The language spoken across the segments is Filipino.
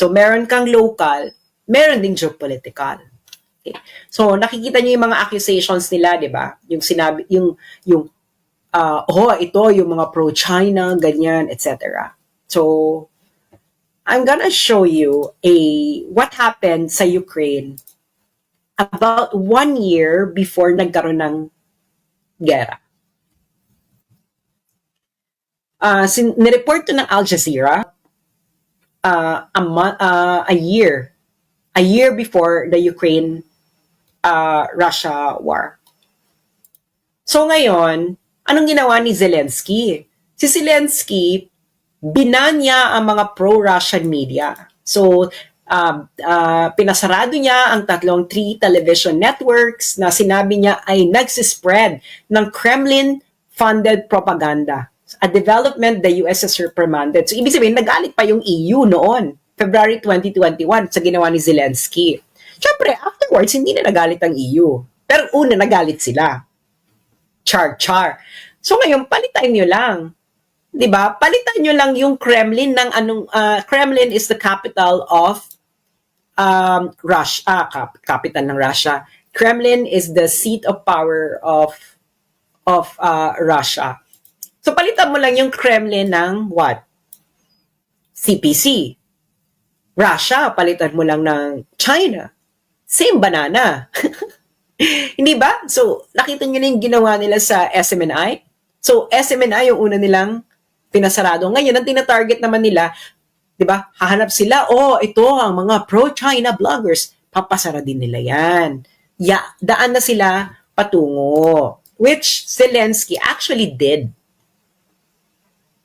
So, meron kang local, meron ding geopolitical. Okay. So, nakikita niyo yung mga accusations nila, di ba? Yung sinabi, yung ito, yung mga pro-China, ganyan, etc. So, I'm gonna show you what happened sa Ukraine about 1 year before nagkaroon ng gera. Nireport to ng Al Jazeera a year before the Ukraine-Russia war. So ngayon, anong ginawa ni Zelensky? Si Zelensky, binan niya ang mga pro-Russian media. So, pinasarado niya ang 3 television networks na sinabi niya ay nagsispread ng Kremlin-funded propaganda. A development the US has reprimanded. So, ibig sabihin, nagalit pa yung EU noon, February 2021, sa ginawa ni Zelensky. Siyempre, afterwards, hindi na nagalit ang EU. Pero una, nagalit sila. Char. So, ngayon, palitan nyo lang. 'Di ba? Palitan nyo lang yung Kremlin ng Kremlin is the capital of Russia, capital ng Russia. Kremlin is the seat of power of Russia. So palitan mo lang yung Kremlin ng what? CPC. Russia, palitan mo lang ng China. Same banana. Hindi ba? So nakita niyo na yung ginawa nila sa SMNI. So SMNI yung una nilang pinasarado. Ngayon, ang tina-target naman nila, di ba, hahanap sila, ito ang mga pro-China bloggers. Papasara din nila yan. Daan na sila patungo. Which Zelensky actually did.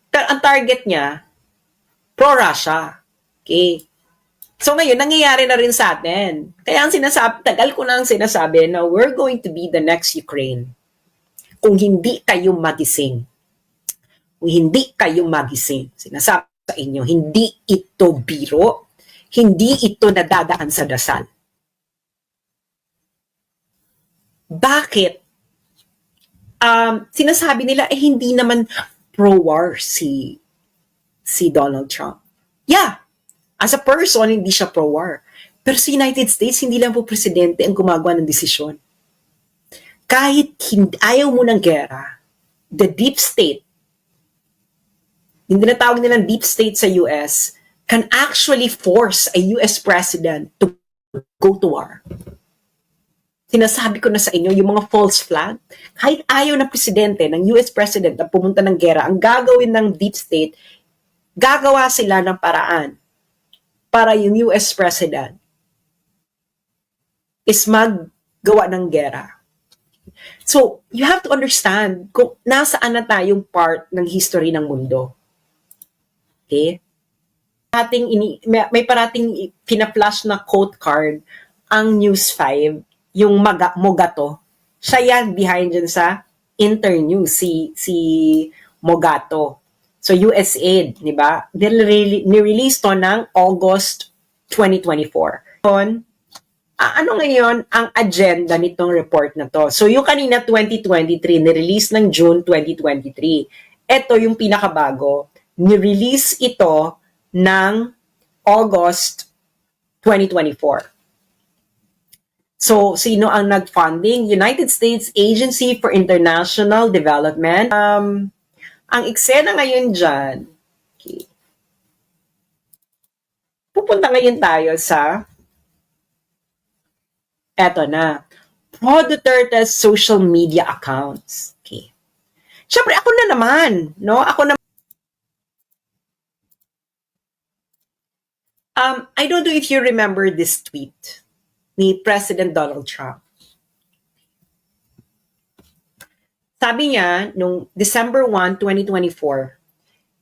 Ang target niya, pro-Russia. Okay? So ngayon, nangyayari na rin sa atin. Kaya ang sinasabi, tagal ko na ang sinasabi na we're going to be the next Ukraine. Kung hindi kayo magising. Kung hindi kayo magising, sinasabi sa inyo, hindi ito biro, hindi ito nadadaan sa dasal. Bakit? Sinasabi nila, hindi naman pro-war si Donald Trump. Yeah, as a person, hindi siya pro-war. Pero sa United States, hindi lang po presidente ang gumagawa ng desisyon. Kahit ayaw mo ng gera, the deep state, yung tinatawag nilang deep state sa US, can actually force a US president to go to war. Sinasabi ko na sa inyo, yung mga false flag, kahit ayaw na presidente ng US president na pumunta ng gera, ang gagawin ng deep state, gagawa sila ng paraan para yung US president is maggawa ng gera. So, you have to understand kung nasaan na tayong part ng history ng mundo. Okay? May parating pina-flash na quote card ang News 5, yung Mogato. Siya yan behind dyan sa Internews, si Mogato. So USAID, di ba? Nirelease to ng August 2024. Ano ngayon ang agenda nitong report na to? So yung kanina 2023, nirelease ng June 2023. Ito yung pinakabago. Ni-release ito ng August 2024. So, sino ang nag-funding? United States Agency for International Development. Ang eksena ngayon dyan, okay. Pupunta ngayon tayo sa eto na, Pro Duterte's social media accounts. Okay. Siyempre, ako na naman, no? I don't know if you remember this tweet ni President Donald Trump. Sabi niya, nung December 1, 2024,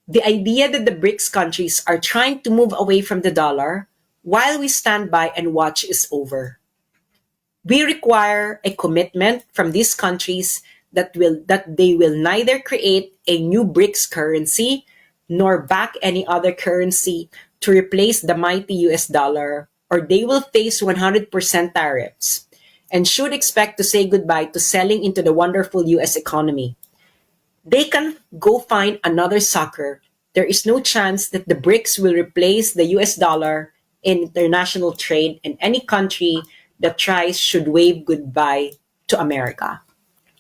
the idea that the BRICS countries are trying to move away from the dollar while we stand by and watch is over. We require a commitment from these countries that they will neither create a new BRICS currency nor back any other currency to replace the mighty US dollar, or they will face 100% tariffs and should expect to say goodbye to selling into the wonderful US economy. They can go find another sucker. There is no chance that the BRICS will replace the US dollar in international trade, and any country that tries should wave goodbye to America.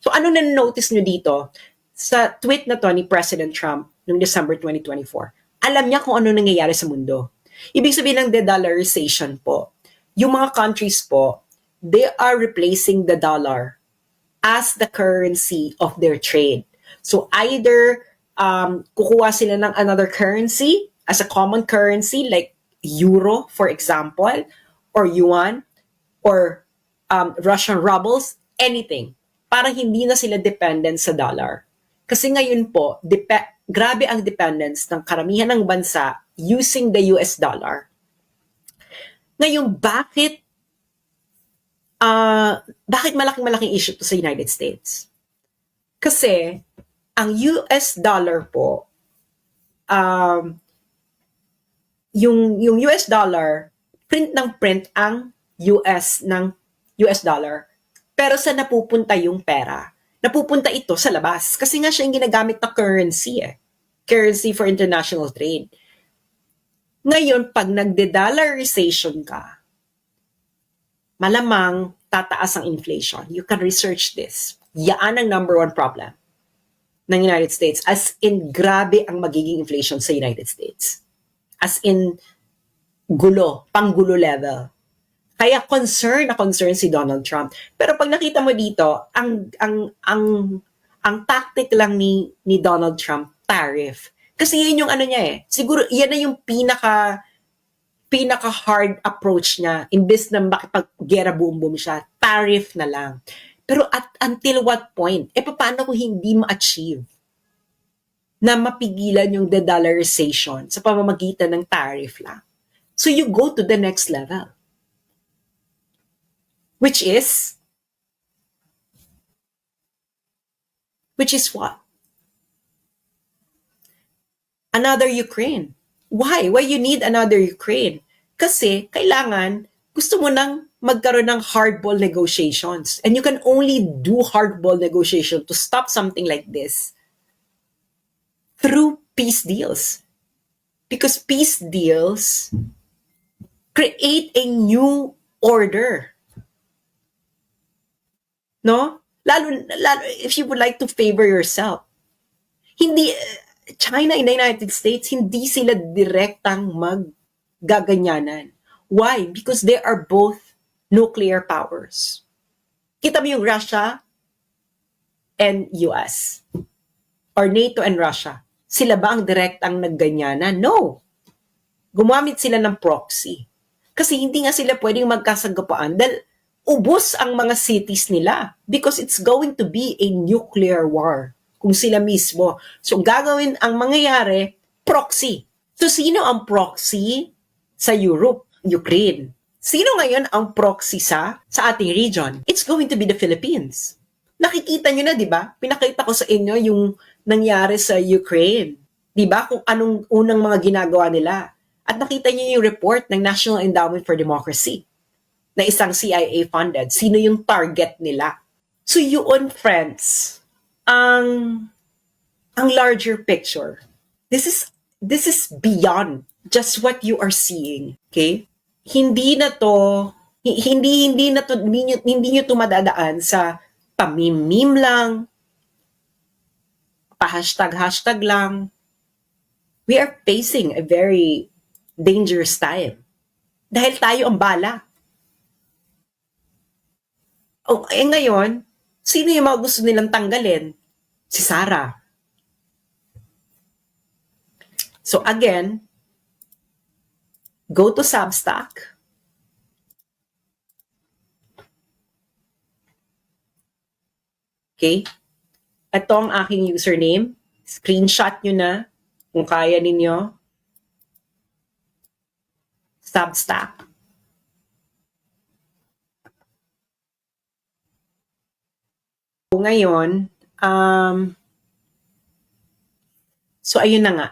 So ano na-notice nyo dito? Sa tweet na to ni President Trump noong December 2024, alam niya kung ano nangyayari sa mundo. Ibig sabihin ng de-dollarization po, yung mga countries po, they are replacing the dollar as the currency of their trade. So either kukuha sila ng another currency as a common currency like euro, for example, or yuan, or Russian rubles, anything. Parang hindi na sila dependent sa dollar. Kasi ngayon po, grabe ang dependence ng karamihan ng bansa using the US dollar. Ngayon, bakit malaking issue to sa United States? Kasi, ang US dollar po, yung US dollar, print ang US dollar. Pero sa napupunta yung pera? Napupunta ito sa labas. Kasi nga siya yung ginagamit na currency Currency for international trade. Ngayon, pag nagde-dollarization ka, malamang tataas ang inflation. You can research this. Yan ang number one problem ng United States. As in, grabe ang magiging inflation sa United States. As in, panggulo level. Kaya concern si Donald Trump. Pero pag nakita mo dito, ang tactic lang ni Donald Trump, tariff. Kasi yun yung ano niya Siguro yan na yung pinaka hard approach niya. Imbes na makipag-gera boom siya, tariff na lang. Pero until what point? Paano kung hindi ma-achieve na mapigilan yung de-dollarization sa pamamagitan ng tariff lang? So you go to the next level. Which is what? Another Ukraine. Why? Why you need another Ukraine? Kasi kailangan, gusto mo nang magkaroon ng hardball negotiations. And you can only do hardball negotiation to stop something like this through peace deals. Because peace deals create a new order. No? Lalo if you would like to favor yourself. Hindi, China and the United States, hindi sila direktang maggaganyanan. Why? Because they are both nuclear powers. Kita mo yung Russia and US. Or NATO and Russia. Sila ba ang direktang nagganyanan? No. Gumamit sila ng proxy. Kasi hindi nga sila pwedeng magkasagapaan dahil ubos ang mga cities nila because it's going to be a nuclear war kung sila mismo. So gagawin ang mangyayari, proxy. So sino ang proxy sa Europe? Ukraine. Sino ngayon ang proxy sa ating region? It's going to be the Philippines. Nakikita nyo na, di ba? Pinakita ko sa inyo yung nangyari sa Ukraine. Di ba? Kung anong unang mga ginagawa nila. At nakita nyo yung report ng National Endowment for Democracy na isang CIA funded. Sino yung target nila? So yun, friends, ang larger picture. This is beyond just what you are seeing. Okay? Hindi nyo to madadaan sa pamimim lang, pa-hashtag lang. We are facing a very dangerous time. Dahil tayo ang bala. Ngayon, sino yung mga gusto nilang tanggalin? Si Sara. So again, go to Substack. Okay? Ito ang aking username. Screenshot nyo na kung kaya ninyo. Substack. Ngayon, so ayun na nga.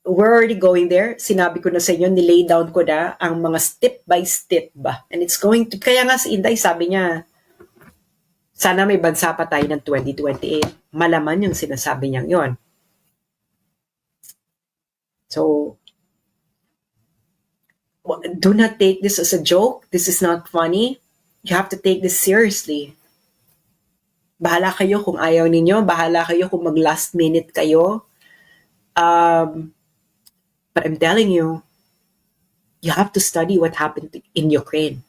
We're already going there. Sinabi ko na sa inyo, nilay down ko na ang mga step by step ba. And it's going to, kaya nga si Inday sabi niya, sana may bansa pa tayo ng 2028. Malaman yung sinasabi niyang yon. So, do not take this as a joke. This is not funny. You have to take this seriously. Bahala kayo kung ayaw ninyo. Bahala kayo kung mag last minute kayo. But I'm telling you, you have to study what happened in Ukraine.